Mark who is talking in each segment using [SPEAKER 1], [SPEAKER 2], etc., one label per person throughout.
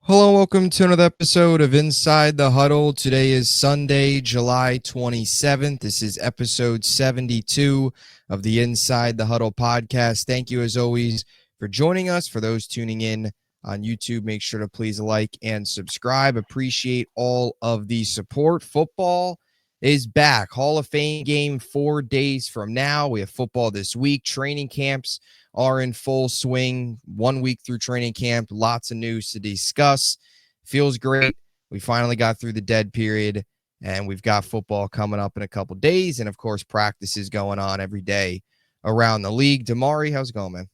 [SPEAKER 1] Hello, welcome to another episode of Inside the Huddle. Today is Sunday, July 27th. This is episode 72 of the Inside the Huddle podcast. Thank you, as always, for joining us. For those tuning in on YouTube, make sure to please like and subscribe. Appreciate all of the support. Football is back. Hall of Fame game 4 days from now. We have football this week. Training camps are in full swing. 1 week through training camp. Lots of news to discuss. Feels great. We finally got through the dead period, and we've got football coming up in a couple days. And, of course, practices going on every day around the league. DiMari, how's it going, man?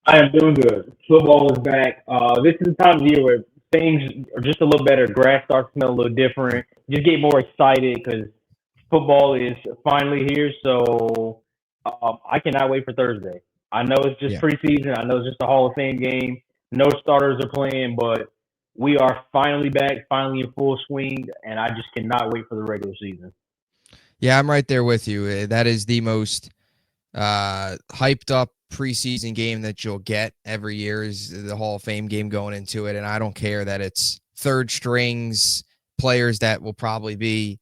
[SPEAKER 2] I am doing good. Football is back. This is the time of year where things are just a little better. Grass starts to smell a little different. Just get more excited because football is finally here. So I cannot wait for Thursday. I know it's just preseason. I know it's just a Hall of Fame game. No starters are playing, but we are finally back, finally in full swing, and I just cannot wait for the regular season.
[SPEAKER 1] Yeah, I'm right there with you. That is the most hyped up preseason game that you'll get every year is the Hall of Fame game going into it. And I don't care that it's third strings players that will probably be,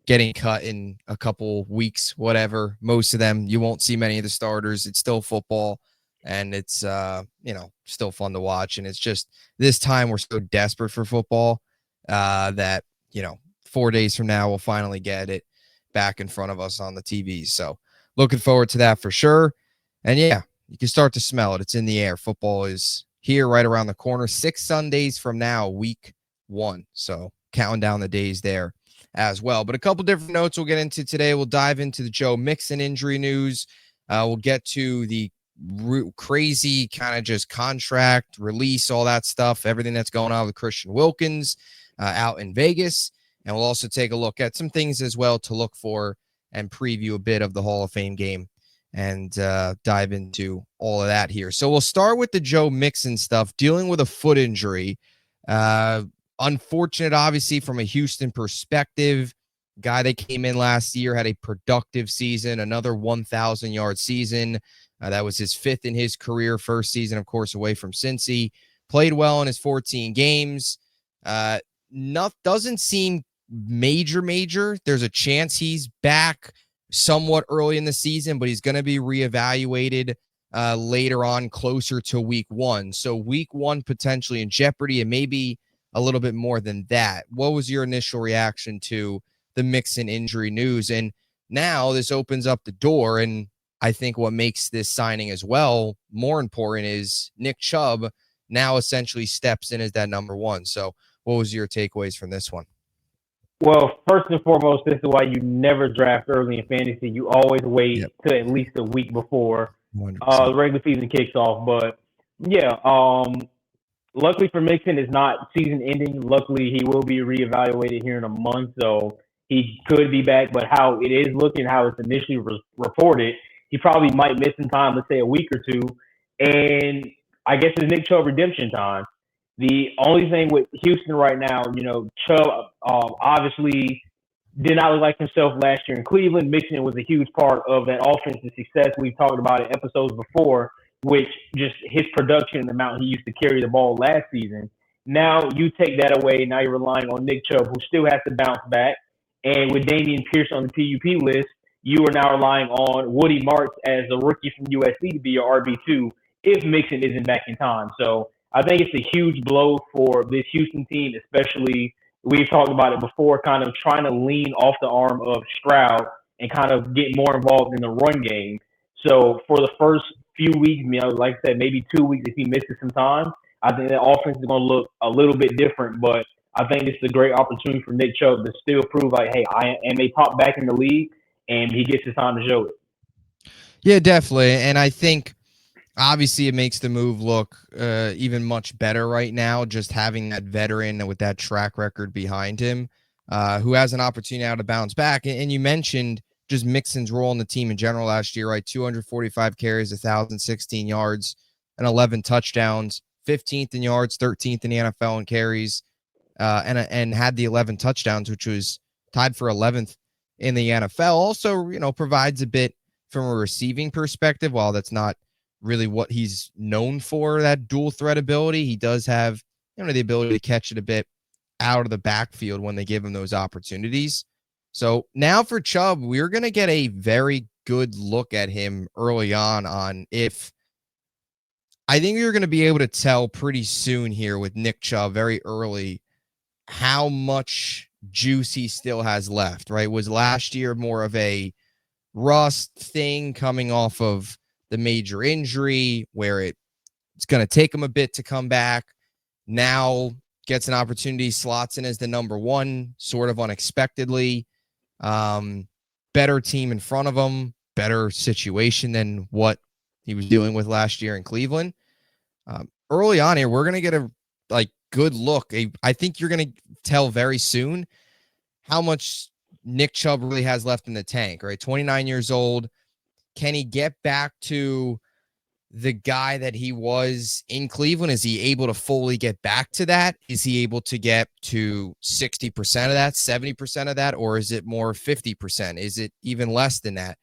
[SPEAKER 1] getting cut in a couple weeks, whatever. Most of them, you won't see many of the starters. It's still football, and it's, still fun to watch. And it's just this time we're so desperate for football that, 4 days from now, we'll finally get it back in front of us on the TV. So looking forward to that for sure. And yeah, you can start to smell it. It's in the air. Football is here right around the corner. 6 Sundays from now, week 1. So counting down the days there as well. But a couple different notes we'll get into today. We'll dive into the Joe Mixon injury news. We'll get to the crazy kind of just contract release, all that stuff, everything that's going on with Christian Wilkins out in Vegas. And we'll also take a look at some things as well to look for and preview a bit of the Hall of Fame game and dive into all of that here. So we'll start with the Joe Mixon stuff, dealing with a foot injury. Unfortunate, obviously, from a Houston perspective. Guy that came in last year had a productive season, another 1,000-yard season. That was his 5th in his career, first season, of course, away from Cincy. Played well in his 14 games. Doesn't seem major. There's a chance he's back somewhat early in the season, but he's going to be reevaluated later on, closer to week 1. So week 1 potentially in jeopardy, and maybe a little bit more than that. What was your initial reaction to the Mixon injury news? And now this opens up the door, and I think what makes this signing as well more important is Nick Chubb now essentially steps in as that number 1. So what was your takeaways from this one?
[SPEAKER 2] Well, first and foremost, this is why you never draft early in fantasy. You always wait till at least a week before the regular season kicks off. But yeah, luckily for Mixon, it's not season ending. Luckily, he will be reevaluated here in a month, so he could be back. But how it is looking, how it's initially reported, he probably might miss some time, let's say a week or two. And I guess it's Nick Chubb redemption time. The only thing with Houston right now, Chubb obviously did not look like himself last year in Cleveland. Mixon was a huge part of that offensive success. We've talked about it episodes before, which just his production, the amount he used to carry the ball last season. Now you take that away. Now you're relying on Nick Chubb, who still has to bounce back. And with Damian Pierce on the PUP list, you are now relying on Woody Marks as a rookie from USC to be your RB2 if Mixon isn't back in time. So I think it's a huge blow for this Houston team, especially we've talked about it before, kind of trying to lean off the arm of Stroud and kind of get more involved in the run game. So for the first few weeks, like I said, maybe 2 weeks if he misses some time, I think the offense is going to look a little bit different. But I think it's a great opportunity for Nick Chubb to still prove like, hey, I am a top back in the league, and he gets his time to show it.
[SPEAKER 1] Yeah, definitely. And I think obviously it makes the move look even much better right now, just having that veteran with that track record behind him who has an opportunity now to bounce back. And you mentioned just Mixon's role in the team in general last year, right? 245 carries, 1,016 yards, and 11 touchdowns, 15th in yards, 13th in the NFL in carries, and had the 11 touchdowns, which was tied for 11th in the NFL. Also, provides a bit from a receiving perspective. While that's not really what he's known for, that dual threat ability. He does have, the ability to catch it a bit out of the backfield when they give him those opportunities. So now for Chubb, we're going to get a very good look at him early on if I think you're going to be able to tell pretty soon here with Nick Chubb very early how much juice he still has left, right? Was last year more of a rust thing coming off of the major injury where it's going to take him a bit to come back. Now gets an opportunity, slots in as the number one, sort of unexpectedly. Better team in front of him, better situation than what he was dealing with last year in Cleveland. Early on here, we're going to get a good look. I think you're going to tell very soon how much Nick Chubb really has left in the tank, right? 29 years old. Can he get back to the guy that he was in Cleveland? Is he able to fully get back to that? Is he able to get to 60% of that, 70% of that, or is it more 50%? Is it even less than that?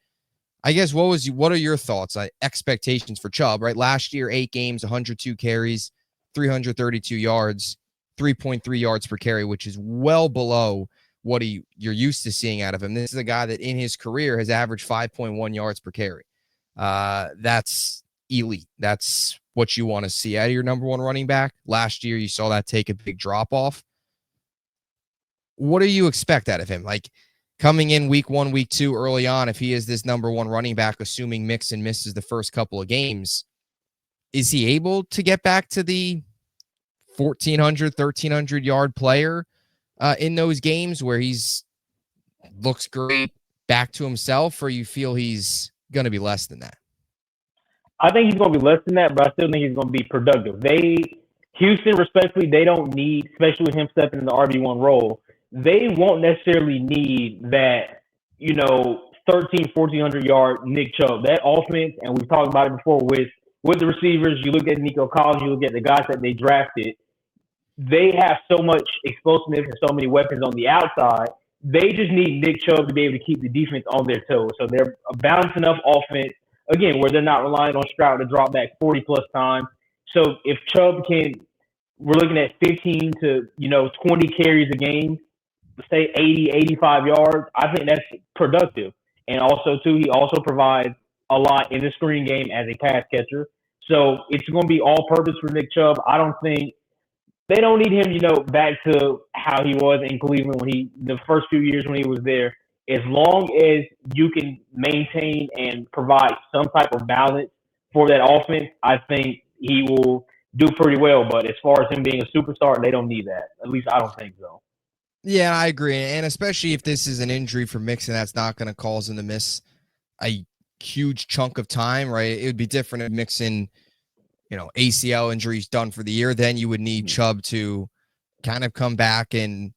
[SPEAKER 1] I guess what are your thoughts on expectations for Chubb, right? Last year, 8 games, 102 carries, 332 yards, 3.3 yards per carry, which is well below what you're used to seeing out of him. This is a guy that in his career has averaged 5.1 yards per carry. That's elite. That's what you want to see out of your number one running back. Last year, you saw that take a big drop off. What do you expect out of him? Coming in week 1, week 2, early on, if he is this number one running back, assuming Mixon misses the first couple of games, is he able to get back to the 1,400, 1,300 yard player in those games where he's looks great, back to himself, or you feel he's going to be less than that?
[SPEAKER 2] I think he's going to be less than that, but I still think he's going to be productive. Houston, respectfully, they don't need, especially with him stepping in the RB1 role, they won't necessarily need that, 1,400 yard Nick Chubb. That offense, and we've talked about it before with the receivers, you look at Nico Collins, you look at the guys that they drafted, they have so much explosiveness and so many weapons on the outside. They just need Nick Chubb to be able to keep the defense on their toes. So they're a balanced enough offense, again, where they're not relying on Stroud to drop back 40-plus times. So if Chubb we're looking at 15 to, 20 carries a game, say 80, 85 yards, I think that's productive. And also, too, he also provides a lot in the screen game as a pass catcher. So it's going to be all purpose for Nick Chubb. I don't think they don't need him, back to how he was in Cleveland the first few years when he was there. As long as you can maintain and provide some type of balance for that offense, I think he will do pretty well. But as far as him being a superstar, they don't need that. At least I don't think so.
[SPEAKER 1] Yeah, I agree. And especially if this is an injury for Mixon, that's not going to cause him to miss a huge chunk of time, right? It would be different if Mixon, ACL injuries done for the year. Then you would need Chubb to kind of come back and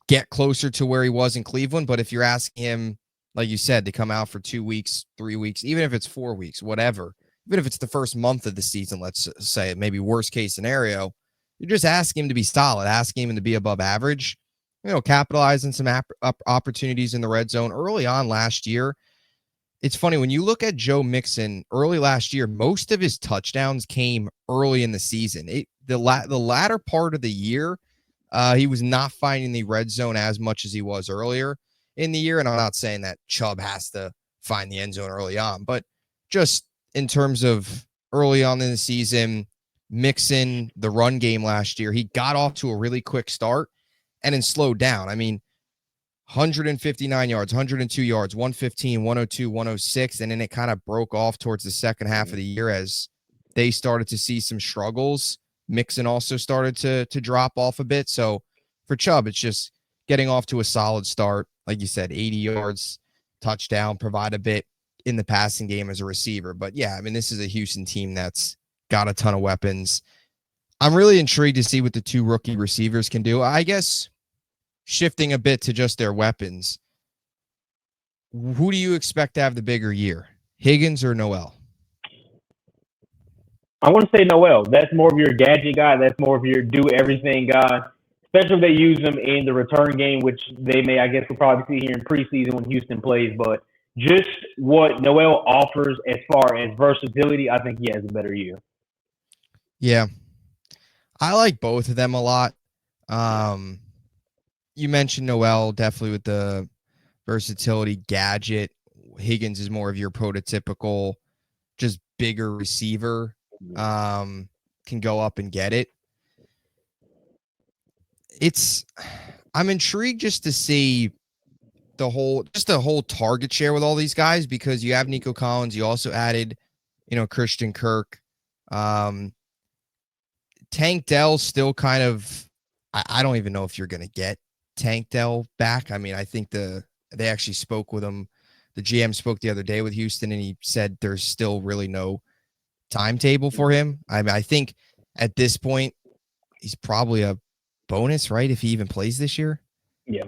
[SPEAKER 1] get closer to where he was in Cleveland. But if you're asking him, like you said, to come out for 2 weeks, 3 weeks, even if it's 4 weeks, whatever, even if it's the first month of the season, let's say, maybe worst case scenario, you're just asking him to be solid, asking him to be above average, capitalize on some opportunities in the red zone early on last year. It's funny, when you look at Joe Mixon early last year, most of his touchdowns came early in the season. The latter part of the year, he was not finding the red zone as much as he was earlier in the year. And I'm not saying that Chubb has to find the end zone early on, but just in terms of early on in the season, Mixon, the run game last year, he got off to a really quick start and then slowed down. I mean, 159 yards, 102 yards, 115, 102, 106, and then it kind of broke off towards the second half of the year as they started to see some struggles. Mixon also started to drop off a bit. So for Chubb, it's just getting off to a solid start. Like you said, 80 yards, touchdown, provide a bit in the passing game as a receiver. But yeah, I mean, this is a Houston team that's got a ton of weapons. I'm really intrigued to see what the 2 rookie receivers can do. I guess shifting a bit to just their weapons, who do you expect to have the bigger year, Higgins or Noel?
[SPEAKER 2] I want to say Noel. That's more of your gadget guy. That's more of your do-everything guy, especially if they use him in the return game, which they may, I guess, we'll probably see here in preseason when Houston plays. But just what Noel offers as far as versatility, I think he has a better year.
[SPEAKER 1] Yeah. I like both of them a lot. You mentioned Noel definitely with the versatility gadget. Higgins is more of your prototypical, just bigger receiver. Can go up and get it. I'm intrigued just to see the whole target share with all these guys, because you have Nico Collins. You also added, Christian Kirk. Tank Dell still kind of, I don't even know if you're going to get Tank Dell back. I mean, I think they actually spoke with him. The GM spoke the other day with Houston, and he said there's still really no timetable for him. I mean, I think at this point, he's probably a bonus, right? If he even plays this year.
[SPEAKER 2] Yeah.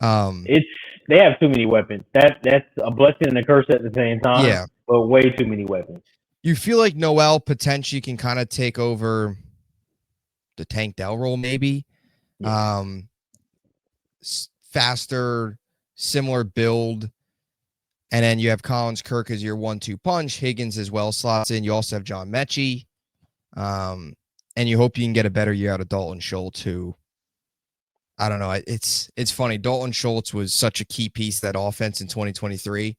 [SPEAKER 2] They have too many weapons. That's a blessing and a curse at the same time.
[SPEAKER 1] Yeah.
[SPEAKER 2] But way too many weapons.
[SPEAKER 1] You feel like Noel potentially can kind of take over the Tank Dell role, maybe. Yeah. Faster, similar build. And then you have Collins, Kirk as your 1-2 punch. Higgins as well slots in. You also have John Mechie. And you hope you can get a better year out of Dalton Schultz, who, I don't know. It's funny. Dalton Schultz was such a key piece of that offense in 2023.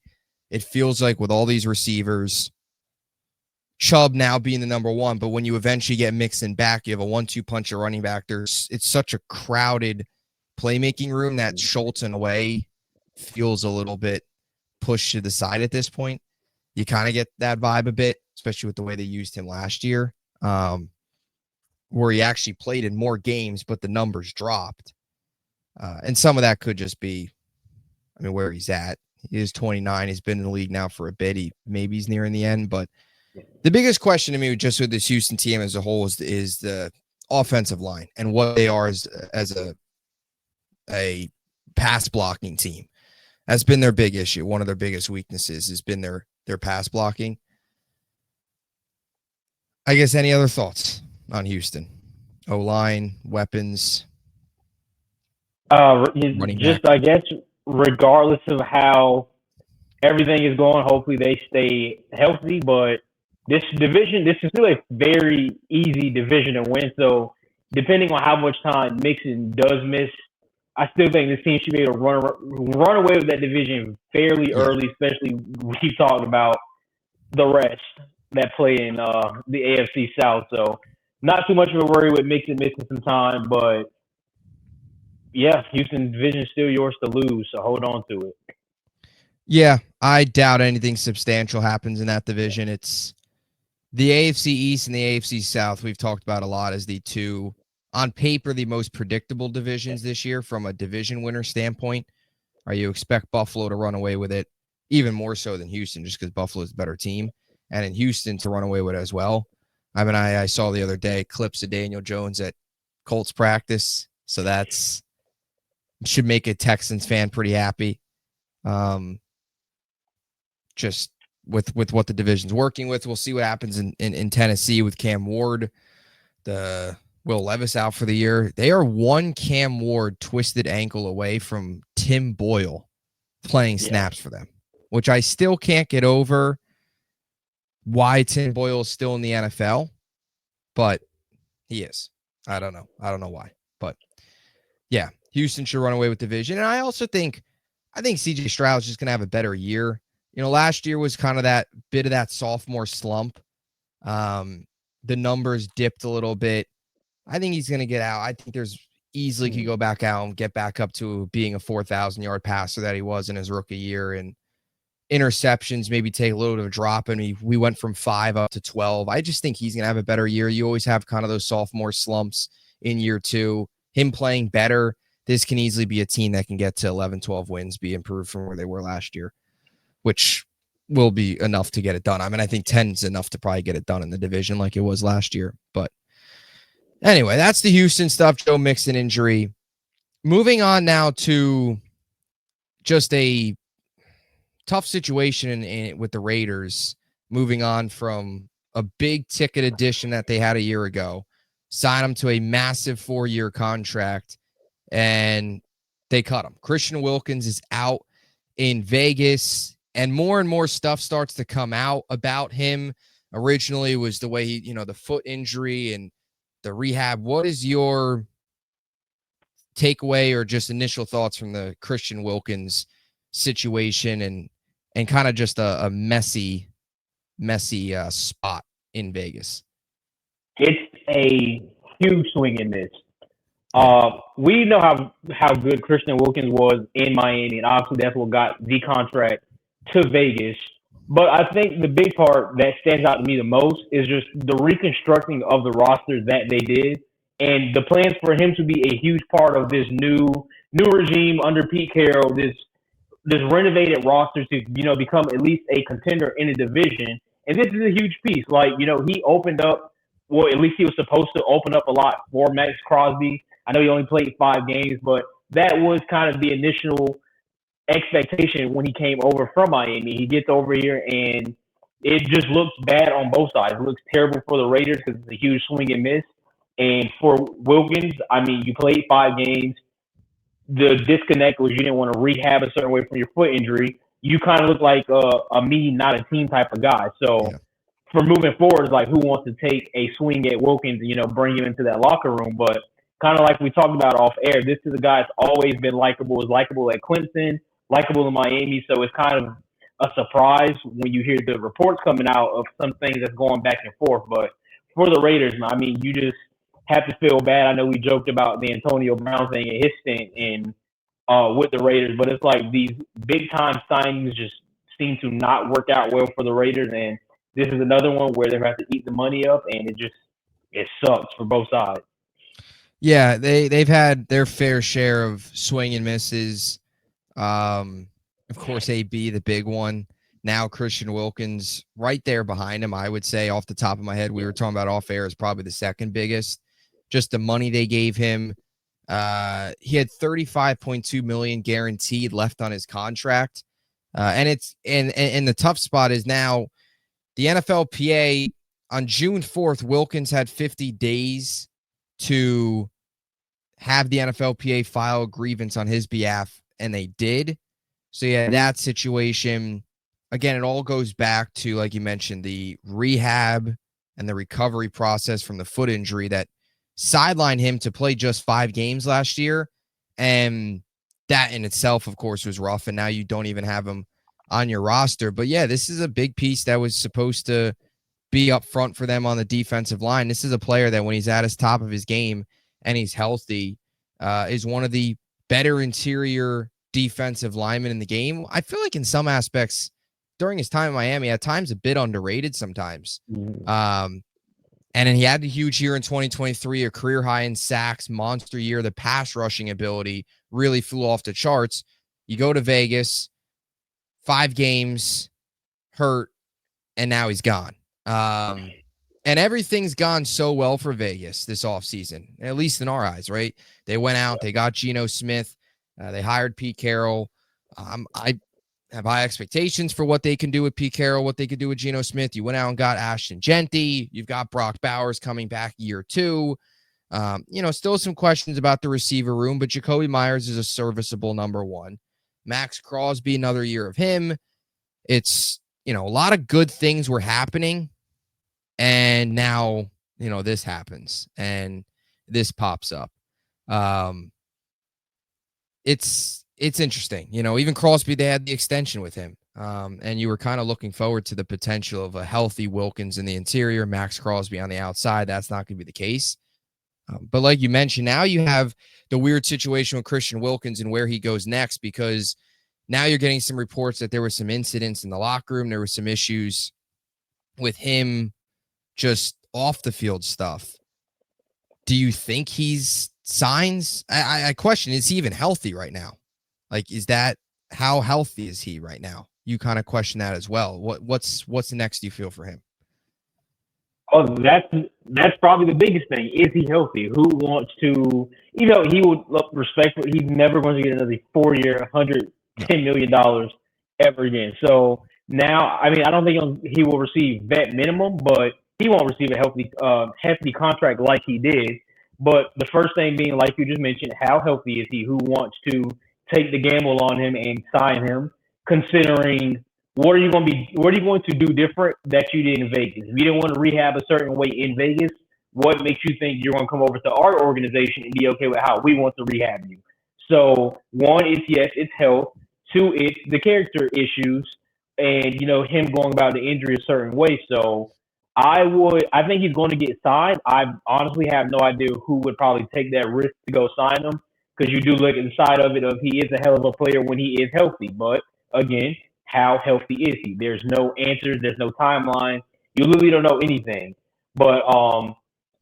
[SPEAKER 1] It feels like with all these receivers, Chubb now being the number one, but when you eventually get Mixon back, you have a 1-2 punch at running back. It's such a crowded playmaking room that Schultz, in a way, feels a little bit pushed to the side at this point. You kind of get that vibe a bit, especially with the way they used him last year, where he actually played in more games, but the numbers dropped. And some of that could just be, where he's at. He is 29. He's been in the league now for a bit. Maybe he's nearing the end, but the biggest question to me, just with this Houston team as a whole, is the offensive line and what they are as a pass blocking team. That's been their big issue. One of their biggest weaknesses has been their pass blocking. I guess any other thoughts on Houston? O-line, weapons, running back.
[SPEAKER 2] I guess, regardless of how everything is going, hopefully they stay healthy. But this is still a very easy division to win. So depending on how much time Mixon does miss, I still think this team should be able to run away with that division fairly early, especially we talked about the rest that play in the AFC South. So not too much of a worry with Mixon missing some time, but yeah, Houston division is still yours to lose, so hold on to it.
[SPEAKER 1] Yeah, I doubt anything substantial happens in that division. It's the AFC East and the AFC South we've talked about a lot as the two, on paper, the most predictable divisions this year from a division winner standpoint. You expect Buffalo to run away with it, even more so than Houston, just because Buffalo is a better team, and in Houston to run away with it as well. I saw the other day clips of Daniel Jones at Colts practice, so that's should make a Texans fan pretty happy. Just with what the division's working with. We'll see what happens in Tennessee with Cam Ward, the Will Levis out for the year. They are one Cam Ward twisted ankle away from Tim Boyle playing snaps for them, which I still can't get over why Tim Boyle is still in the NFL, but he is. I don't know why, but yeah, Houston should run away with division. And I also think CJ Stroud is just going to have a better year. Last year was kind of that bit of that sophomore slump. The numbers dipped a little bit. I think he's going to get out. I think there's easily could go back out and get back up to being a 4,000-yard passer that he was in his rookie year. And interceptions maybe take a little bit of a drop. And we went from 5 up to 12. I just think he's going to have a better year. You always have kind of those sophomore slumps in year two. Him playing better, this can easily be a team that can get to 11, 12 wins, be improved from where they were last year, which will be enough to get it done. I think 10 is enough to probably get it done in the division like it was last year. But anyway, that's the Houston stuff. Joe Mixon injury. Moving on now to just a tough situation with the Raiders. Moving on from a big ticket addition that they had a year ago, sign him to a massive 4-year contract, and they cut him. Christian Wilkins is out in Vegas. and more stuff starts to come out about him. Originally was the way he, the foot injury and the rehab. What is your takeaway or just initial thoughts from the Christian Wilkins situation and kind of just a messy spot in Vegas?
[SPEAKER 2] It's a huge swing and miss. We know how good Christian Wilkins was in Miami, and obviously that's what got the contract to Vegas. But I think the big part that stands out to me the most is just the reconstructing of the roster that they did, and the plans for him to be a huge part of this new regime under Pete Carroll, this renovated roster to become at least a contender in the division. And this is a huge piece. Like, he opened up. Well, at least he was supposed to open up a lot for Max Crosby. I know he only played 5 games, but that was kind of the initial expectation when he came over from Miami. He gets over here, and it just looks bad on both sides. It looks terrible for the Raiders because it's a huge swing and miss. And for Wilkins, I mean, you played 5 games. The disconnect was you didn't want to rehab a certain way from your foot injury. You kind of look like a me, not a team type of guy. So for moving forward, it's like who wants to take a swing at Wilkins and, bring him into that locker room. But kind of like we talked about off air, this is a guy that's always been likable. Was likable at Clemson, likable in Miami. So it's kind of a surprise when you hear the reports coming out of some things that's going back and forth. But for the Raiders, I mean, you just have to feel bad. I know we joked about the Antonio Brown thing and his stint in with the Raiders, but it's like these big time signings just seem to not work out well for the Raiders, and this is another one where they have to eat the money up, and it sucks for both sides.
[SPEAKER 1] Yeah, they've had their fair share of swing and misses. Of course, AB, the big one. Now Christian Wilkins right there behind him, I would say off the top of my head. We were talking about off air is probably the second biggest. Just the money they gave him. He had $35.2 million guaranteed left on his contract. And the tough spot is now the NFLPA on June 4th, Wilkins had 50 days to have the NFLPA file a grievance on his behalf, and they did. So yeah, that situation, again, it all goes back to, like you mentioned, the rehab and the recovery process from the foot injury that sidelined him to play just 5 games last year. And that in itself, of course, was rough. And now you don't even have him on your roster. But yeah, this is a big piece that was supposed to be up front for them on the defensive line. This is a player that when he's at his top of his game and he's healthy, is one of the better interior defensive linemen in the game. I feel like in some aspects during his time in Miami, at times a bit underrated sometimes. And then he had a huge year in 2023, a career high in sacks, monster year. The pass rushing ability really flew off the charts. You go to Vegas, 5 games, hurt, and now he's gone. And everything's gone so well for Vegas this offseason, at least in our eyes, right? They went out, they got Geno Smith, they hired Pete Carroll. I have high expectations for what they can do with Pete Carroll, what they could do with Geno Smith. You went out and got Ashton Genty. You've got Brock Bowers coming back year 2. Still some questions about the receiver room, but Jacoby Myers is a serviceable number 1. Max Crosby, another year of him. It's, a lot of good things were happening. And now, this happens and this pops up. It's interesting. Even Crosby, they had the extension with him. And you were kind of looking forward to the potential of a healthy Wilkins in the interior, Max Crosby on the outside. That's not going to be the case. But like you mentioned, now you have the weird situation with Christian Wilkins and where he goes next, because now you're getting some reports that there were some incidents in the locker room. There were some issues with him just off the field stuff. Do you think he's signs? I question, is he even healthy right now? Like, how healthy is he right now? You kind of question that as well. What's the next you feel for him?
[SPEAKER 2] Oh, that's probably the biggest thing. Is he healthy? Who wants to, he would look respectful. He's never going to get another 4-year, $110 million ever again. So now, I don't think he will receive vet minimum, but he won't receive a hefty contract like he did. But the first thing being, like you just mentioned, how healthy is he? Who wants to take the gamble on him and sign him, considering what are you going to do different that you did in Vegas? If you didn't want to rehab a certain way in Vegas, what makes you think you're going to come over to our organization and be okay with how we want to rehab you? So one is yes, it's health. Two, it's the character issues and him going about the injury a certain way. So I think he's going to get signed. I honestly have no idea who would probably take that risk to go sign him because you do look at the side of it of he is a hell of a player when he is healthy. But again, how healthy is he? There's no answers. There's no timeline. You literally don't know anything. But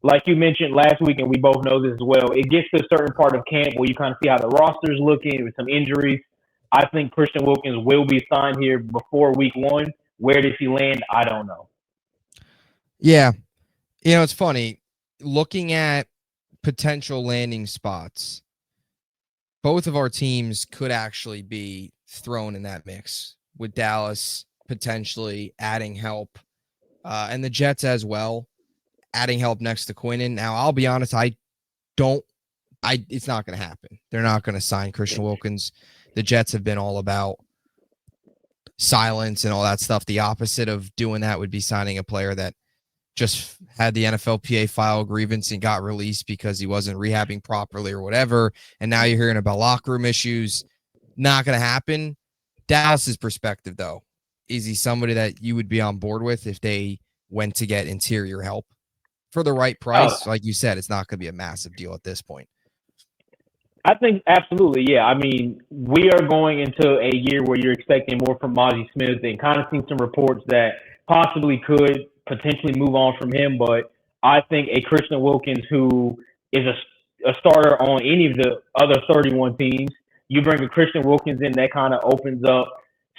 [SPEAKER 2] like you mentioned last week, and we both know this as well, it gets to a certain part of camp where you kind of see how the roster's looking with some injuries. I think Christian Wilkins will be signed here before week 1. Where does he land? I don't know.
[SPEAKER 1] Yeah. It's funny. Looking at potential landing spots, both of our teams could actually be thrown in that mix, with Dallas potentially adding help and the Jets as well, adding help next to Quinnen. Now, I'll be honest, it's not going to happen. They're not going to sign Christian Wilkins. The Jets have been all about silence and all that stuff. The opposite of doing that would be signing a player that just had the NFLPA file grievance and got released because he wasn't rehabbing properly or whatever. And now you're hearing about locker room issues. Not going to happen. Dallas's perspective, though, is he somebody that you would be on board with if they went to get interior help for the right price? Like you said, it's not going to be a massive deal at this point.
[SPEAKER 2] I think absolutely, yeah. I mean, we are going into a year where you're expecting more from Mozzie Smith and kind of seen some reports that possibly could potentially move on from him. But I think a Christian Wilkins who is a starter on any of the other 31 teams, you bring a Christian Wilkins in, that kind of opens up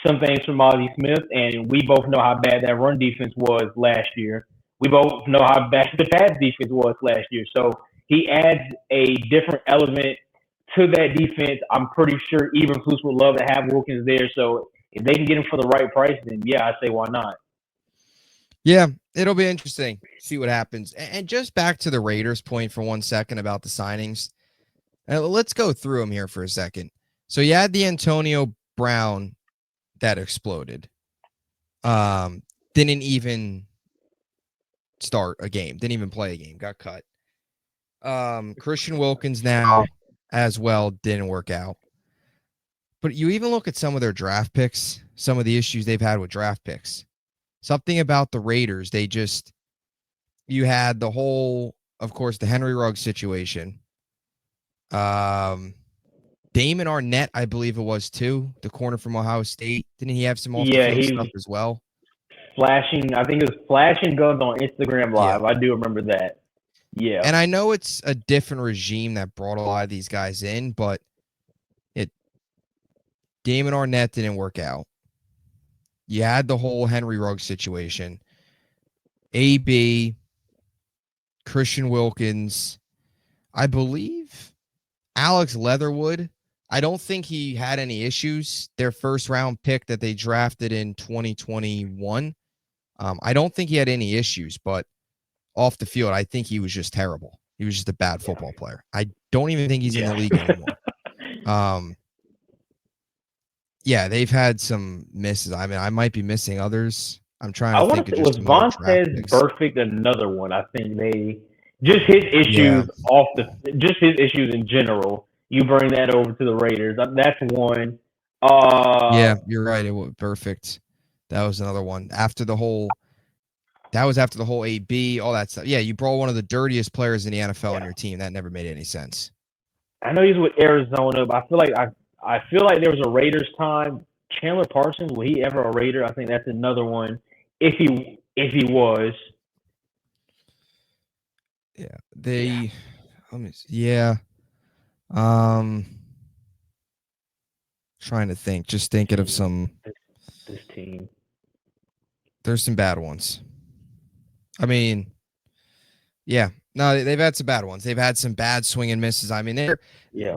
[SPEAKER 2] some things for Mozzie Smith. And we both know how bad that run defense was last year. We both know how bad the pass defense was last year. So he adds a different element to that defense. I'm pretty sure even Flus would love to have Wilkins there. So if they can get him for the right price, then yeah, I say why not.
[SPEAKER 1] Yeah, it'll be interesting. See what happens. And just back to the Raiders point for 1 second about the signings. Let's go through them here for a second. So you had the Antonio Brown that exploded. Didn't even start a game. Didn't even play a game. Got cut. Christian Wilkins now as well didn't work out. But you even look at some of their draft picks, some of the issues they've had with draft picks. Something about the Raiders, you had the whole, of course, the Henry Ruggs situation. Damon Arnett, I believe it was too, the corner from Ohio State. Didn't he have some off-the-field stuff as well?
[SPEAKER 2] Flashing, I think it was flashing guns on Instagram Live. Yeah. I do remember that. Yeah.
[SPEAKER 1] And I know it's a different regime that brought a lot of these guys in, but Damon Arnett didn't work out. You had the whole Henry Ruggs situation. AB, Christian Wilkins, I believe Alex Leatherwood. I don't think he had any issues. Their first round pick that they drafted in 2021. I don't think he had any issues, but off the field, I think he was just terrible. He was just a bad football player. I don't even think he's in the league anymore. Yeah, they've had some misses. I mean, I might be missing others. I'm trying to think of just
[SPEAKER 2] Vontaze Burfict another one. I think they just his issues just his issues in general. You bring that over to the Raiders. That's one.
[SPEAKER 1] Yeah, you're right. It was perfect. That was another one. After the whole AB, all that stuff. Yeah, you brought one of the dirtiest players in the NFL on your team. That never made any sense.
[SPEAKER 2] I know he's with Arizona, but I feel like there was a Raiders time. Chandler Parsons, was he ever a Raider? I think that's another one. If he was.
[SPEAKER 1] Yeah. Trying to think. Just thinking of some.
[SPEAKER 2] This team.
[SPEAKER 1] There's some bad ones. I mean, yeah. No, they've had some bad ones. They've had some bad swing and misses. I mean,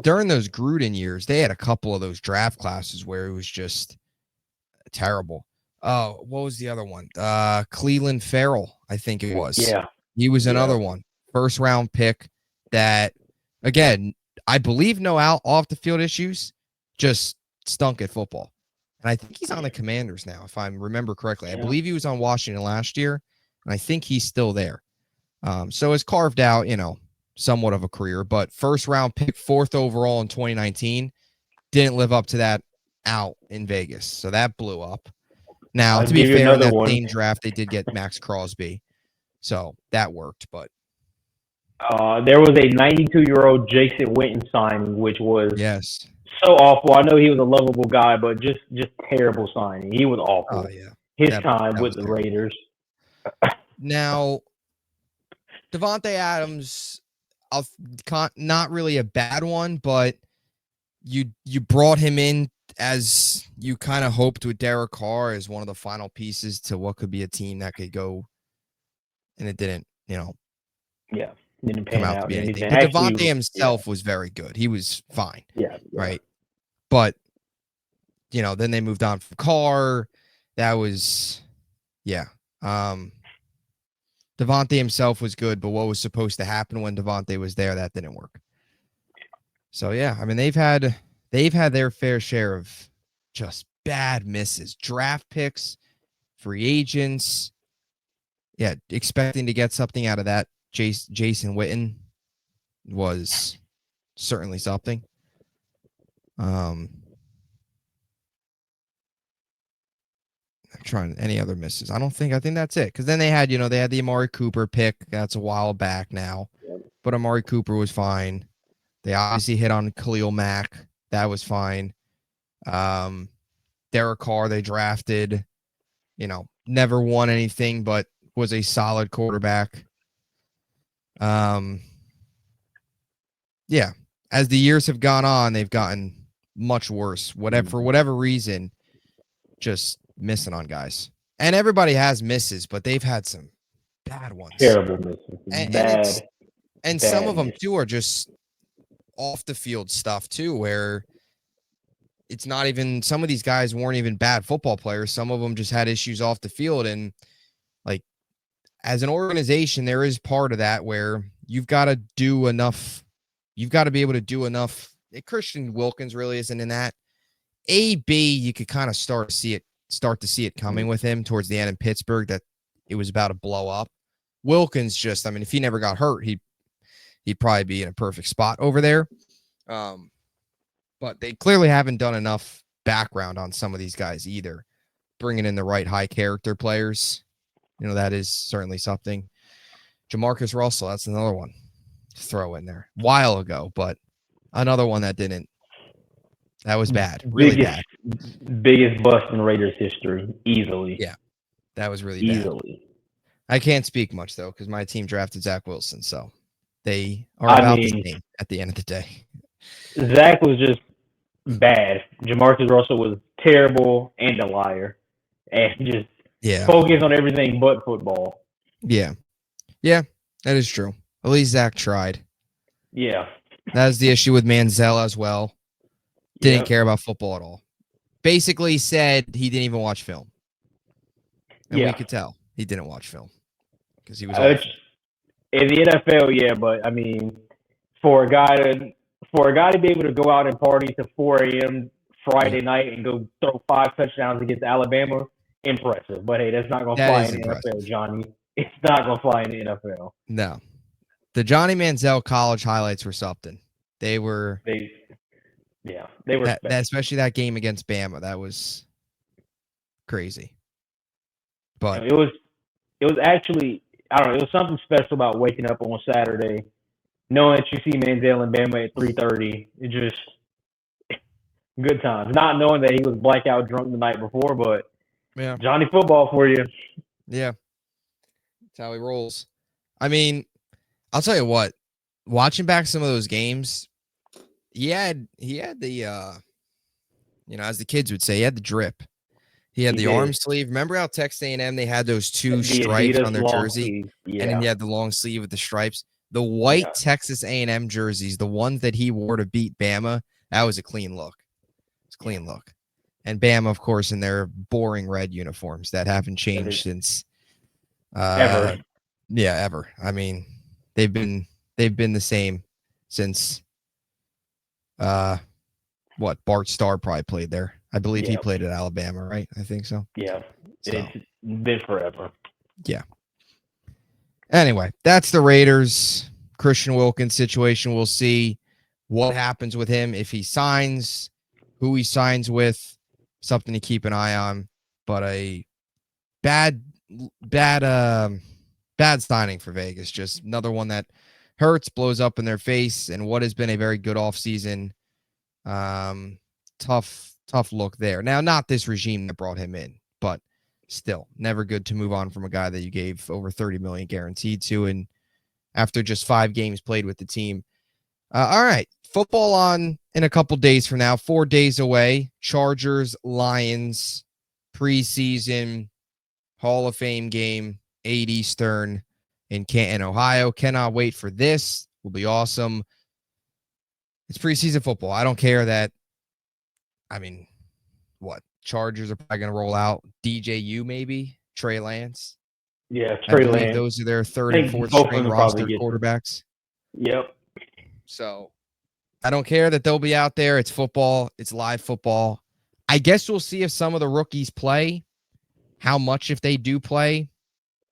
[SPEAKER 1] during those Gruden years, they had a couple of those draft classes where it was just terrible. Oh, what was the other one? Cleveland Farrell, I think it was.
[SPEAKER 2] Yeah.
[SPEAKER 1] He was another one. First round pick that, again, I believe no off the field issues, just stunk at football. And I think he's on the Commanders now, if I remember correctly. I believe he was on Washington last year, and I think he's still there. So it's carved out, somewhat of a career, but first round pick, 4th overall in 2019, didn't live up to that out in Vegas. So that blew up. Now, to be fair, in that same draft, they did get Max Crosby. So that worked, but
[SPEAKER 2] there was a 92-year-old Jason Witten signing, which was so awful. I know he was a lovable guy, but just terrible signing. He was awful.
[SPEAKER 1] Oh, yeah.
[SPEAKER 2] His time with the Raiders.
[SPEAKER 1] Now, Davante Adams, not really a bad one, but you brought him in as you kind of hoped with Derek Carr as one of the final pieces to what could be a team that could go, and it didn't,
[SPEAKER 2] didn't
[SPEAKER 1] come out to be anything. But Davante himself was very good. He was fine.
[SPEAKER 2] Yeah.
[SPEAKER 1] Right. But, then they moved on from Carr. That was, Davante himself was good, but what was supposed to happen when Davante was there, that didn't work. So, I mean, they've had their fair share of just bad misses. Draft picks, free agents. Yeah, expecting to get something out of that. Jason Witten was certainly something. I'm trying any other misses. I think that's it. Because then they had the Amari Cooper pick. That's a while back now. But Amari Cooper was fine. They obviously hit on Khalil Mack. That was fine. Derek Carr, they drafted, never won anything, but was a solid quarterback. As the years have gone on, they've gotten much worse. For whatever reason, just missing on guys. And everybody has misses, but they've had some bad ones.
[SPEAKER 2] Terrible misses.
[SPEAKER 1] And some of them too are just off the field stuff too, where it's not even, some of these guys weren't even bad football players. Some of them just had issues off the field. And like, as an organization, there is part of that where you've got to do enough. You've got to be able to do enough. Christian Wilkins really isn't in that. AB, you could kind of start to see it coming with him towards the end in Pittsburgh, that it was about to blow up. Wilkins if he never got hurt, he'd probably be in a perfect spot over there. But they clearly haven't done enough background on some of these guys either. Bringing in the right high character players, that is certainly something. Jamarcus Russell, that's another one to throw in there. While ago, but another one that didn't. That was bad. Really bad.
[SPEAKER 2] Biggest bust in Raiders history, easily.
[SPEAKER 1] Yeah, that was really bad. Easily. I can't speak much, though, because my team drafted Zach Wilson, so they are about the same at the end of the day.
[SPEAKER 2] Zach was just bad. Jamarcus Russell was terrible and a liar. And just focus on everything but football.
[SPEAKER 1] Yeah. Yeah, that is true. At least Zach tried.
[SPEAKER 2] Yeah.
[SPEAKER 1] That's the issue with Manziel as well. Didn't care about football at all. Basically said he didn't even watch film. And we could tell he didn't watch film because he was
[SPEAKER 2] in the NFL, but I mean, for a guy to be able to go out and party to 4 a.m. Friday night and go throw 5 touchdowns against Alabama, impressive. But hey, that's not going to fly in the NFL, Johnny. It's not going to fly in the NFL.
[SPEAKER 1] No. The Johnny Manziel college highlights were something. They were.
[SPEAKER 2] They were.
[SPEAKER 1] Especially that game against Bama. That was crazy. But
[SPEAKER 2] it was actually, I don't know, it was something special about waking up on Saturday, knowing that you see Manziel and Bama at 3:30. It just good times. Not knowing that he was blackout drunk the night before, but Johnny football for you.
[SPEAKER 1] Yeah. That's how he rolls. I mean, I'll tell you what, watching back some of those games, he had the as the kids would say, he had the drip. He had the arm sleeve. Remember how Texas A&M, they had those 2 stripes on their jersey? And then you had the long sleeve with the stripes. The white Texas A&M jerseys, the ones that he wore to beat Bama, that was a clean look. It's a clean look. And Bama, of course, in their boring red uniforms that haven't changed since
[SPEAKER 2] ever.
[SPEAKER 1] Yeah, ever. I mean, they've been the same since Bart Starr probably played there. I believe he
[SPEAKER 2] Yeah.
[SPEAKER 1] played at Alabama, right? I think so.
[SPEAKER 2] Yeah.
[SPEAKER 1] So,
[SPEAKER 2] It's been forever.
[SPEAKER 1] yeah. Anyway, that's the Raiders. Christian Wilkins situation. We'll see what happens with him if he signs, who he signs with, something to keep an eye on. But a bad signing for Vegas. Just another one that hurts, blows up in their face, and what has been a very good offseason. Tough look there. Now, not this regime that brought him in, but still, never good to move on from a guy that you gave over $30 million guaranteed to, and after just 5 games played with the team. All right, football on in a couple days from now, 4 days away. Chargers, Lions, preseason Hall of Fame game, 8 Eastern in Canton, Ohio. Cannot wait for this. Will be awesome. It's preseason football. I don't care that. I mean, what? Chargers are probably going to roll out DJU, maybe Trey Lance.
[SPEAKER 2] Yeah,
[SPEAKER 1] I
[SPEAKER 2] Trey
[SPEAKER 1] believe
[SPEAKER 2] Lance.
[SPEAKER 1] those are their third
[SPEAKER 2] I
[SPEAKER 1] and
[SPEAKER 2] think
[SPEAKER 1] fourth
[SPEAKER 2] both of
[SPEAKER 1] string
[SPEAKER 2] them probably
[SPEAKER 1] rostered
[SPEAKER 2] get
[SPEAKER 1] quarterbacks.
[SPEAKER 2] Yep.
[SPEAKER 1] So I don't care that they'll be out there. It's football. It's live football. I guess we'll see if some of the rookies play. How much if they do play.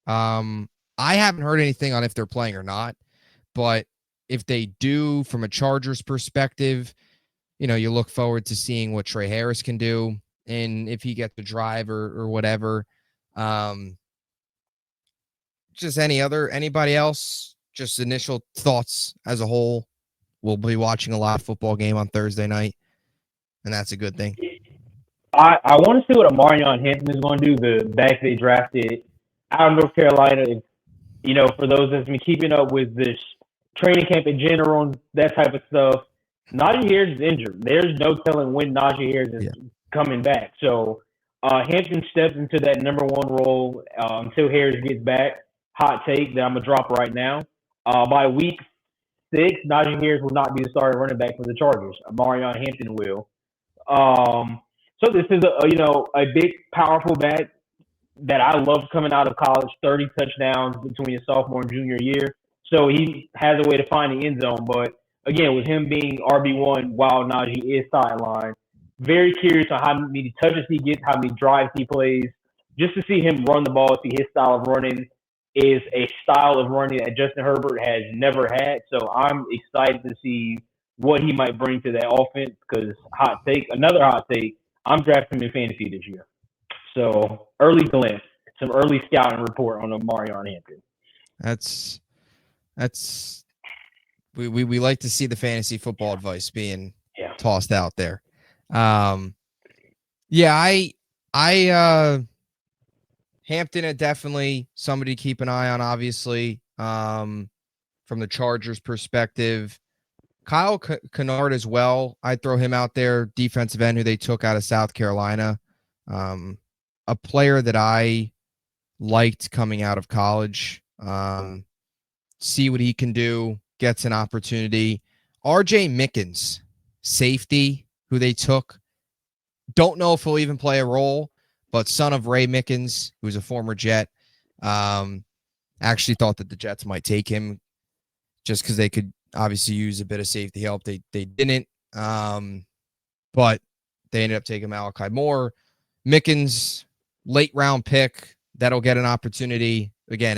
[SPEAKER 1] I haven't heard anything on if they're playing or not. But if they do, from a Chargers perspective, you look forward to seeing what Trey Harris can do and if he gets to drive or whatever. Just anybody else, just initial thoughts as a whole. We'll be watching a live football game on Thursday night, and that's a good thing.
[SPEAKER 2] I want to see what Amarion Hampton is going to do. The back they drafted out of North Carolina. For those that's been keeping up with this training camp in general and that type of stuff, Najee Harris is injured. There's no telling when Najee Harris is coming back. So Hampton steps into that number 1 role until Harris gets back. Hot take that I'm going to drop right now. By week 6, Najee Harris will not be the starting running back for the Chargers. Amarion Hampton will. So this is a big, powerful back that I loved coming out of college. 30 touchdowns between his sophomore and junior year. So he has a way to find the end zone. But again, with him being RB1 while Najee is sidelined, very curious on how many touches he gets, how many drives he plays, just to see him run the ball, see his style of running is a style of running that Justin Herbert has never had. So I'm excited to see what he might bring to that offense because another hot take, I'm drafting him in fantasy this year. So early glimpse, some early scouting report on Amarion Hampton.
[SPEAKER 1] That's we like to see the fantasy football advice being tossed out there. Hampton are definitely somebody to keep an eye on, obviously, from the Chargers perspective. Kyle Kennard as well. I'd throw him out there, defensive end who they took out of South Carolina. A player that I liked coming out of college. See what he can do, gets an opportunity. RJ Mickens, safety, who they took. Don't know if he'll even play a role, but son of Ray Mickens, who's a former Jet, actually thought that the Jets might take him just because they could obviously use a bit of safety help. They didn't, but they ended up taking Malachi Moore. Mickens, late round pick, that'll get an opportunity again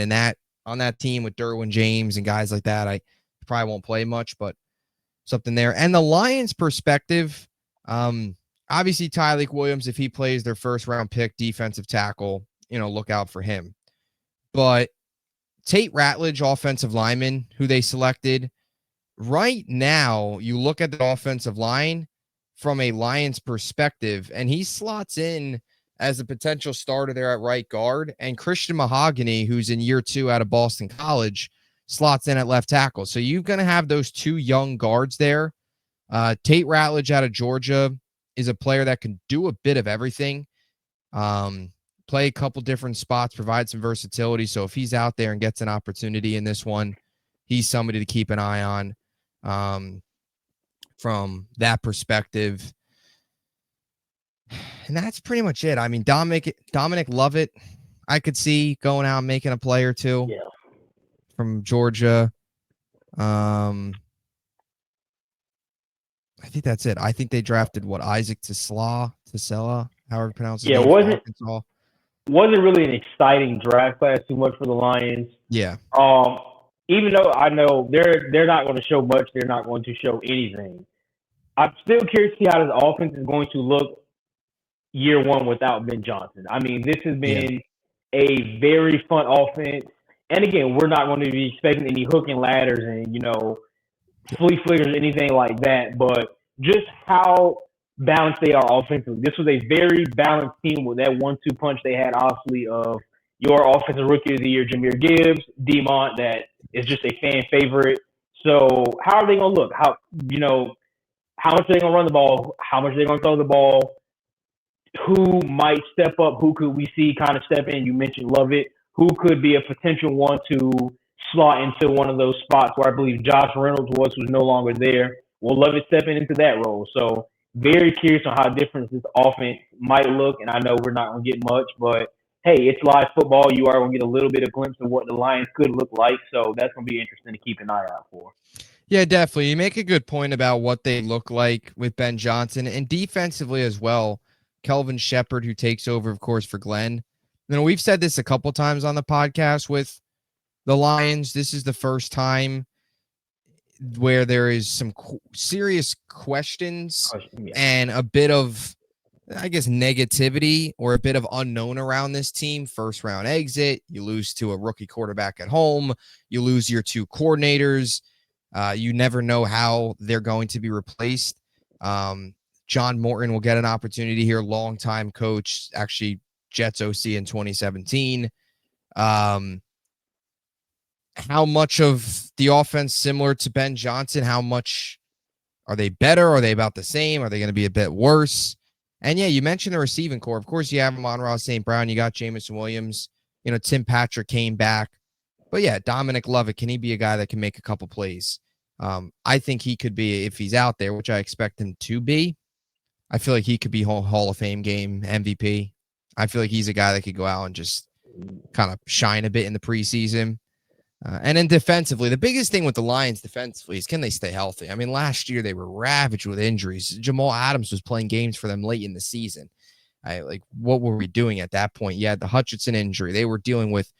[SPEAKER 1] on that team with Derwin James and guys like that. I probably won't play much, but something there. And the Lions' perspective, obviously Tyreek Williams, if he plays, their first round pick, defensive tackle, look out for him. But Tate Ratledge, offensive lineman, who they selected. Right now, you look at the offensive line from a Lions perspective, and he slots in as a potential starter there at right guard. And Christian Mahogany, who's in year 2 out of Boston College, slots in at left tackle. So you're going to have those 2 young guards there. Tate Ratledge out of Georgia is a player that can do a bit of everything. Play a couple different spots, provide some versatility. So if he's out there and gets an opportunity in this one, he's somebody to keep an eye on from that perspective. And that's pretty much it. I mean, Dominic Lovett, I could see going out and making a play or two from Georgia. I think that's it. I think they drafted Isaac Tisela, however you pronounce his
[SPEAKER 2] Yeah,
[SPEAKER 1] name,
[SPEAKER 2] it
[SPEAKER 1] from Arkansas.
[SPEAKER 2] wasn't really an exciting draft class too much for the Lions.
[SPEAKER 1] Yeah.
[SPEAKER 2] Even though I know they're not going to show much, they're not going to show anything. I'm still curious to see how this offense is going to look year one without Ben Johnson. I mean, this has been a very fun offense. And again, we're not going to be expecting any hook and ladders and, flea flickers, anything like that. But just how balanced they are offensively. This was a very balanced team with that 1-2 punch they had, obviously, of your offensive rookie of the year, Jahmyr Gibbs, Demont, that is just a fan favorite. So how are they going to look? How much are they going to run the ball? How much are they going to throw the ball? Who might step up? Who could we see kind of step in? You mentioned Lovett. Who could be a potential one to slot into one of those spots where I believe Josh Reynolds who's no longer there? Will Lovett stepping into that role? So very curious on how different this offense might look. And I know we're not going to get much, but hey, it's live football. You are going to get a little bit of glimpse of what the Lions could look like. So that's going to be interesting to keep an eye out for.
[SPEAKER 1] Yeah, definitely. You make a good point about what they look like with Ben Johnson and defensively as well. Kelvin Shepard, who takes over, of course, for Glenn. We've said this a couple times on the podcast with the Lions. This is the first time where there is some serious questions and a bit of, I guess, negativity or a bit of unknown around this team. First round exit, you lose to a rookie quarterback at home, you lose your 2 coordinators. You never know how they're going to be replaced. John Morton will get an opportunity here, longtime coach, actually Jets OC in 2017. How much of the offense similar to Ben Johnson? How much are they better? Are they about the same? Are they going to be a bit worse? And yeah, you mentioned the receiving core. Of course, you have Amon-Ra St. Brown. You got Jameson Williams. Tim Patrick came back. But yeah, Dominic Lovett, can he be a guy that can make a couple plays? I think he could be, if he's out there, which I expect him to be. I feel like he could be Hall of Fame game MVP. I feel like he's a guy that could go out and just kind of shine a bit in the preseason. And then defensively, the biggest thing with the Lions defensively is, can they stay healthy? I mean, last year they were ravaged with injuries. Jamal Adams was playing games for them late in the season. What were we doing at that point? You had the Hutchinson injury. They were dealing with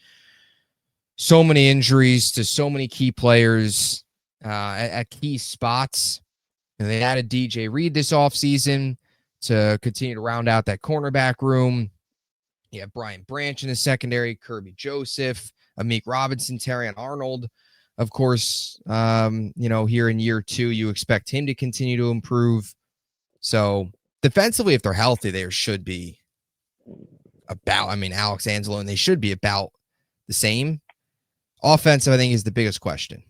[SPEAKER 1] so many injuries to so many key players at key spots. And they added DJ Reed this offseason to continue to round out that cornerback room. You have Brian Branch in the secondary, Kirby Joseph, Amik Robinson, Terrion Arnold. Of course, here in year 2, you expect him to continue to improve. So defensively, if they're healthy, there should be Alex Angelo, and they should be about the same. Offensive, I think, is the biggest question.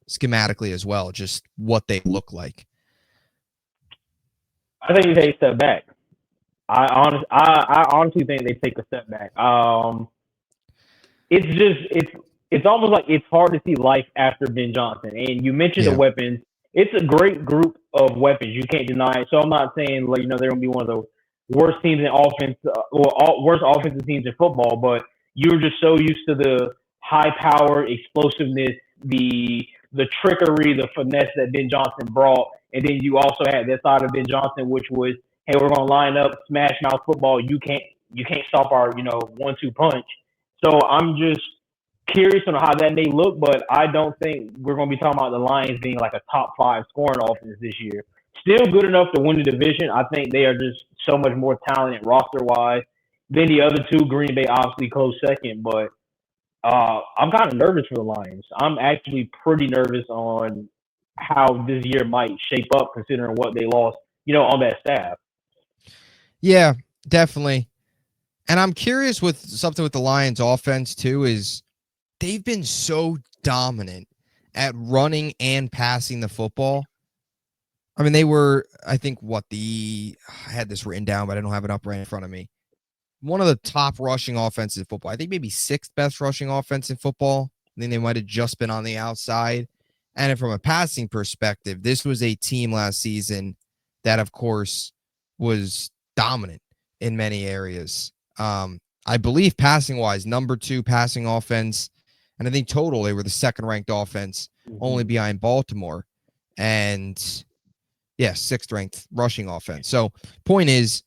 [SPEAKER 1] Schematically as well, just what they look like.
[SPEAKER 2] I think they step back. I honestly think they take a step back. It's almost like it's hard to see life after Ben Johnson. And you mentioned the weapons. It's a great group of weapons. You can't deny it. So I'm not saying they're going to be one of the worst teams in offense or worst offensive teams in football, but you're just so used to the high power, explosiveness, the trickery, the finesse that Ben Johnson brought. And then you also had that side of Ben Johnson, which was, hey, we're going to line up, smash mouth football. You can't stop our, 1-2 punch. So I'm just curious on how that may look, but I don't think we're going to be talking about the Lions being like a top 5 scoring offense this year. Still good enough to win the division. I think they are just so much more talented roster-wise than the other 2. Green Bay obviously close second, but I'm kind of nervous for the Lions. I'm actually pretty nervous on how this year might shape up considering what they lost, on that staff.
[SPEAKER 1] Yeah, definitely. And I'm curious with something with the Lions offense too, is they've been so dominant at running and passing the football. I mean, they were, I think, I had this written down, but I don't have it up right in front of me. One of the top rushing offenses in football. I think maybe 6th best rushing offense in football. I think they might have just been on the outside. And from a passing perspective, this was a team last season that, of course, was dominant in many areas. I believe passing-wise, number 2 passing offense. And I think total, they were the 2nd-ranked offense, only behind Baltimore. and yeah, 6th ranked rushing offense. So point is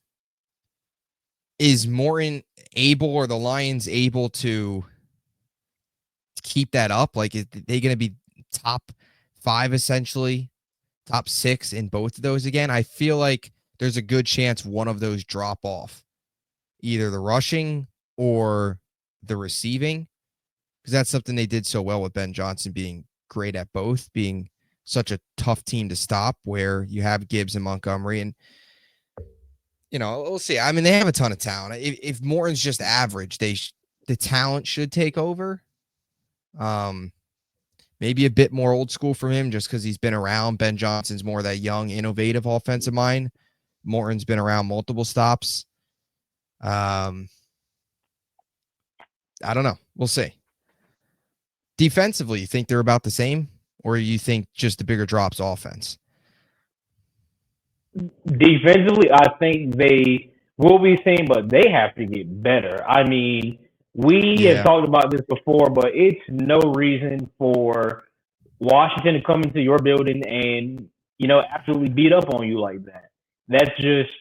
[SPEAKER 1] Morton able, or the Lions able to keep that up? Like, is they going to be top 5 essentially, top 6 in both of those again? I feel like there's a good chance one of those drop off, either the rushing or the receiving, because that's something they did so well with Ben Johnson being great at both, being such a tough team to stop, where you have Gibbs and Montgomery. And, we'll see. I mean, they have a ton of talent. If Morton's just average, the talent should take over. Maybe a bit more old school from him just because he's been around. Ben Johnson's more that young, innovative offensive mind. Morton's been around multiple stops. I don't know. We'll see. Defensively, you think they're about the same, or you think just the bigger drops offense?
[SPEAKER 2] Defensively, I think they will be the same, but they have to get better. I mean, we have talked about this before, but it's no reason for Washington to come into your building and, absolutely beat up on you like that. That's just,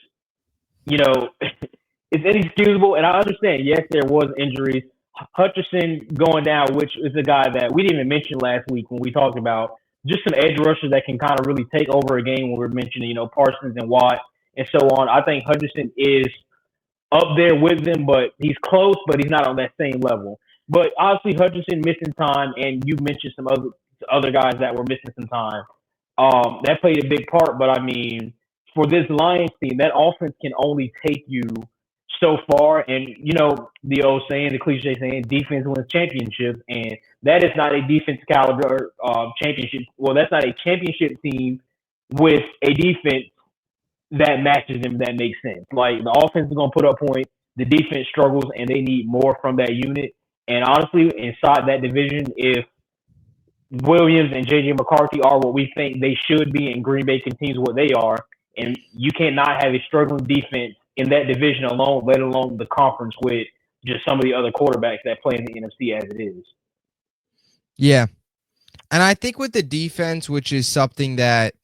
[SPEAKER 2] it's inexcusable. And I understand, yes, there was injuries. Hutchinson going down, which is a guy that we didn't even mention last week when we talked about just some edge rushers that can kind of really take over a game when we're mentioning, Parsons and Watt and so on. I think Hutchinson is up there with them, but he's close, but he's not on that same level. But obviously Hutchinson missing time, and you mentioned some other guys that were missing some time. That played a big part, but I mean, for this Lions team, that offense can only take you so far. And, the old saying, the cliche saying, defense wins championships. And that is not a defense caliber championship. Well, that's not a championship team with a defense that matches them, that makes sense. Like, the offense is going to put up points. The defense struggles, and they need more from that unit. And honestly, inside that division, if Williams and J.J. McCarthy are what we think they should be, and Green Bay continues what they are, and you cannot have a struggling defense in that division alone, let alone the conference with just some of the other quarterbacks that play in the NFC as it is.
[SPEAKER 1] Yeah. And I think with the defense, which is something that,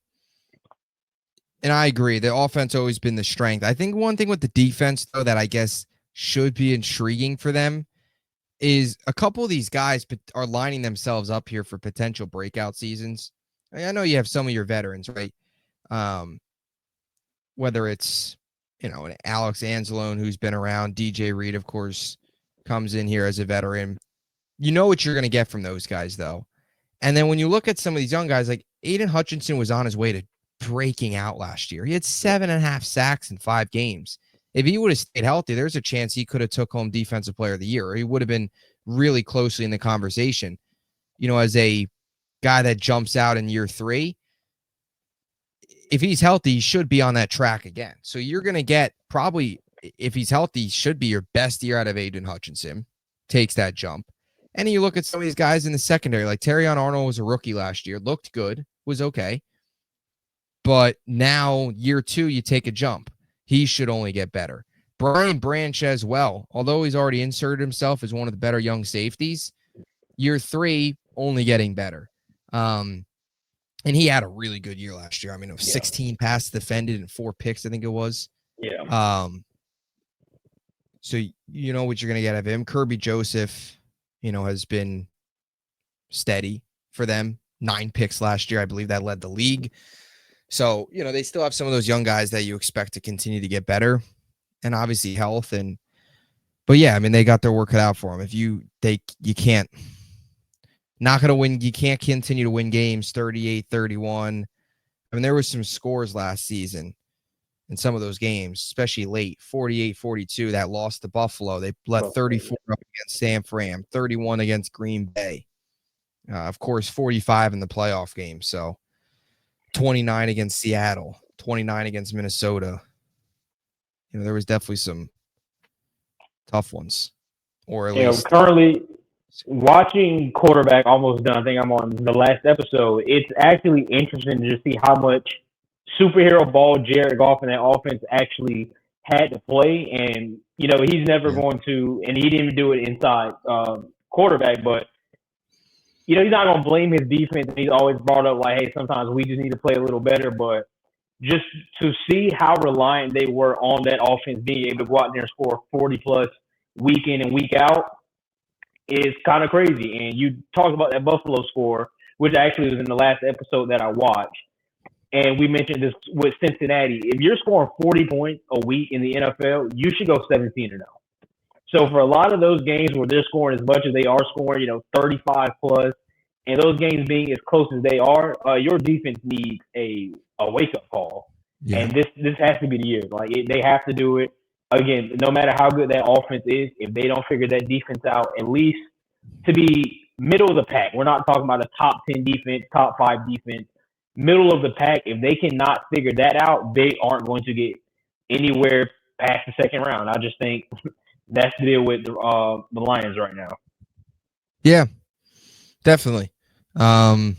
[SPEAKER 1] and I agree, the offense always been the strength. I think one thing with the defense, though, that I guess should be intriguing for them is a couple of these guys are lining themselves up here for potential breakout seasons. I know you have some of your veterans, right? Whether it's, an Alex Anzalone who's been around, DJ Reed, of course, comes in here as a veteran. You know what you're going to get from those guys, though. And then when you look at some of these young guys, like Aiden Hutchinson was on his way to breaking out last year. He had 7.5 sacks in 5 games. If he would have stayed healthy, there's a chance he could have took home Defensive Player of the Year, or he would have been really closely in the conversation. As a guy that jumps out in year 3, if he's healthy, he should be on that track again. So you're going to get probably, if he's healthy, should be your best year out of Aiden Hutchinson. Takes that jump. And you look at some of these guys in the secondary, like Terrion Arnold was a rookie last year, looked good, was okay. But now year 2, you take a jump. He should only get better. Brian Branch as well, although he's already inserted himself as one of the better young safeties, year 3, only getting better. And he had a really good year last year. I mean, it was 16 passes defended and 4 picks, I think it was.
[SPEAKER 2] Yeah.
[SPEAKER 1] So you know what you're going to get out of him. Kirby Joseph, has been steady for them. 9 picks last year. I believe that led the league. So, they still have some of those young guys that you expect to continue to get better, and obviously health. But yeah, I mean, they got their work cut out for them. You can't, not going to win. You can't continue to win games 38-31. I mean, there was some scores last season in some of those games, especially late, 48-42, that lost to Buffalo. They let 34 up against San Fran, 31 against Green Bay. Of course, 45 in the playoff game. So 29 against Seattle, 29 against Minnesota. There was definitely some tough ones. Or at least
[SPEAKER 2] currently watching quarterback almost done. I think I'm on the last episode. It's actually interesting to see how much superhero ball Jared Goff in that offense actually had to play. And, he's never going to, and he didn't even do it inside quarterback, but he's not going to blame his defense. He's always brought up like, hey, sometimes we just need to play a little better. But just to see how reliant they were on that offense being able to go out there and score 40-plus week in and week out is kind of crazy. And you talked about that Buffalo score, which actually was in the last episode that I watched. And we mentioned this with Cincinnati. If you're scoring 40 points a week in the NFL, you should go 17-0. So for a lot of those games where they're scoring as much as they are scoring, 35 plus, and those games being as close as they are, your defense needs a wake up call. Yeah. And this has to be the year. Like they have to do it. Again, no matter how good that offense is, if they don't figure that defense out, at least to be middle of the pack. We're not talking about a top 10 defense, top 5 defense. Middle of the pack, if they cannot figure that out, they aren't going to get anywhere past the second round. I just think that's the deal with the Lions right now.
[SPEAKER 1] Yeah, definitely. And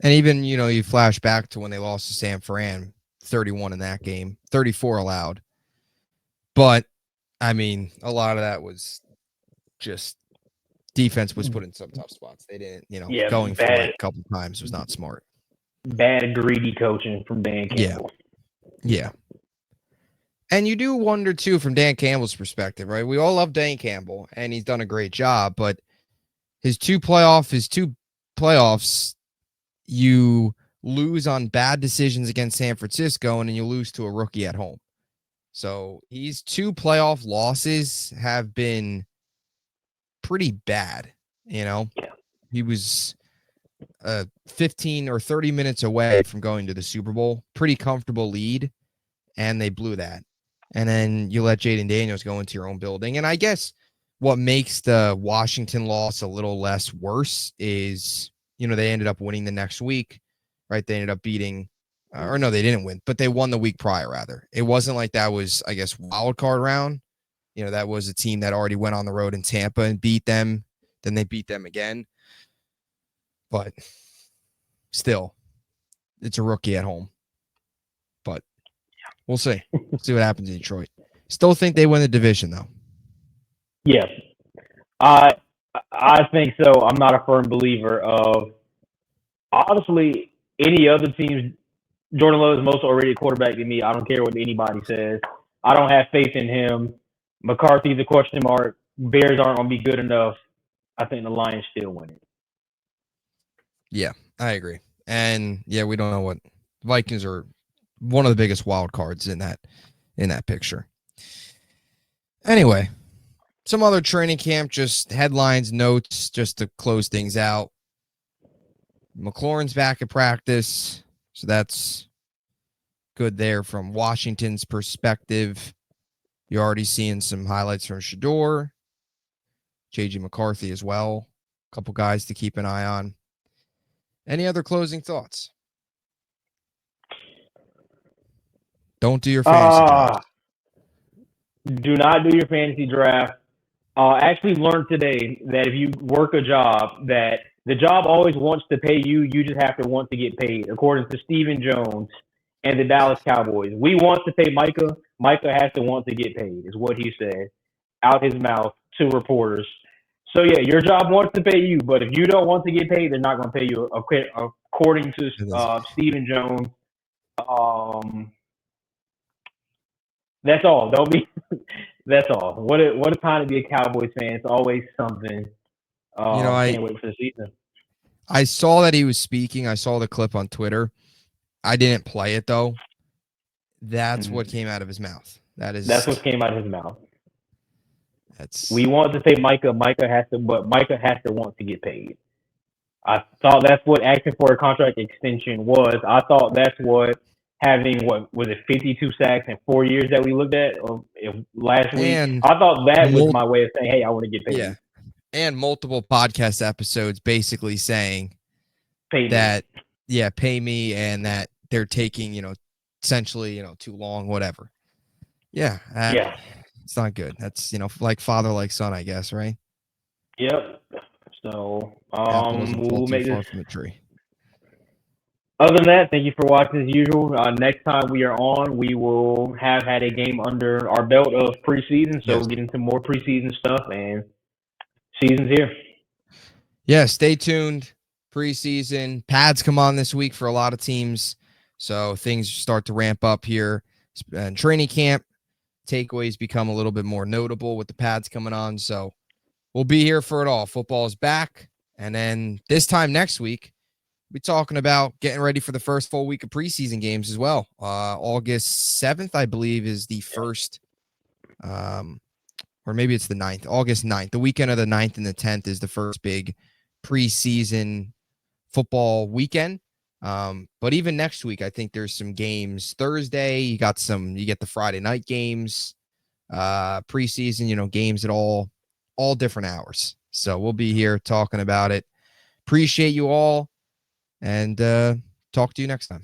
[SPEAKER 1] even, you flash back to when they lost to San Fran, 31 in that game, 34 allowed. But, I mean, a lot of that was just defense was put in some tough spots. They didn't, going for it a couple of times was not smart.
[SPEAKER 2] Bad, greedy coaching from Dan Campbell.
[SPEAKER 1] Yeah. And you do wonder, too, from Dan Campbell's perspective, right? We all love Dan Campbell, and he's done a great job. But his two playoffs, you lose on bad decisions against San Francisco, and then you lose to a rookie at home. So his 2 playoff losses have been pretty bad, Yeah. He was 15 or 30 minutes away from going to the Super Bowl. Pretty comfortable lead, and they blew that. And then you let Jaden Daniels go into your own building. And I guess what makes the Washington loss a little less worse is, they ended up winning the next week, right? They ended up beating or no, they didn't win, but they won the week prior, rather. It wasn't like that was, I guess, wild card round. That was a team that already went on the road in Tampa and beat them. Then they beat them again. But still, it's a rookie at home. But we'll see. See what happens in Detroit. Still think they win the division, though.
[SPEAKER 2] Yes. I think so. I'm not a firm believer of, honestly, any other teams. Jordan Love is most already a quarterback than me. I don't care what anybody says. I don't have faith in him. McCarthy's a question mark. Bears aren't going to be good enough. I think the Lions still win it.
[SPEAKER 1] Yeah, I agree. And, yeah, we don't know what – Vikings are one of the biggest wild cards in that picture. Anyway, some other training camp, just headlines, notes, just to close things out. McLaurin's back at practice, so that's good there from Washington's perspective. You're already seeing some highlights from Shedeur, J.J. McCarthy as well. A couple guys to keep an eye on. Any other closing thoughts? Don't do your fantasy draft.
[SPEAKER 2] Do not do your fantasy draft. Actually learned today that if you work a job, that the job always wants to pay you. You just have to want to get paid, according to Stephen Jones and the Dallas Cowboys. We want to pay Micah. Micah has to want to get paid, is what he said out his mouth to reporters. So, yeah, your job wants to pay you, but if you don't want to get paid, they're not going to pay you, according to Stephen Jones. That's all. That's all. What a time to be a Cowboys fan. It's always something. I can't wait for the season.
[SPEAKER 1] I saw that he was speaking. I saw the clip on Twitter. I didn't play it, though. That's what came out of his mouth. That's
[SPEAKER 2] what came out of his mouth. We want to say Micah. Micah has to want to get paid. I thought that's what asking for a contract extension was. I thought that's what having, 52 sacks in 4 years that we looked at last week. I thought that was my way of saying, hey, I want to get paid.
[SPEAKER 1] Yeah. And multiple podcast episodes basically saying pay me, and that they're taking, essentially, too long, whatever. Yeah. It's not good. That's, like father, like son, I guess, right?
[SPEAKER 2] Yep. So, we'll make this
[SPEAKER 1] from the tree.
[SPEAKER 2] Other than that, thank you for watching as usual. Next time we are on, we will have had a game under our belt of preseason, so we'll get into more preseason stuff, and season's here.
[SPEAKER 1] Yeah, stay tuned. Preseason pads come on this week for a lot of teams, so things start to ramp up here. And training camp takeaways become a little bit more notable with the pads coming on. So we'll be here for it all. Football is back, and then this time next week, we're talking about getting ready for the first full week of preseason games as well. August 7th, I believe, is the first. Or maybe it's the 9th, August 9th. The weekend of the 9th and the 10th is the first big preseason football weekend. But even next week, I think there's some games. Thursday, you get the Friday night games, preseason, games at all different hours. So we'll be here talking about it. Appreciate you all, and talk to you next time.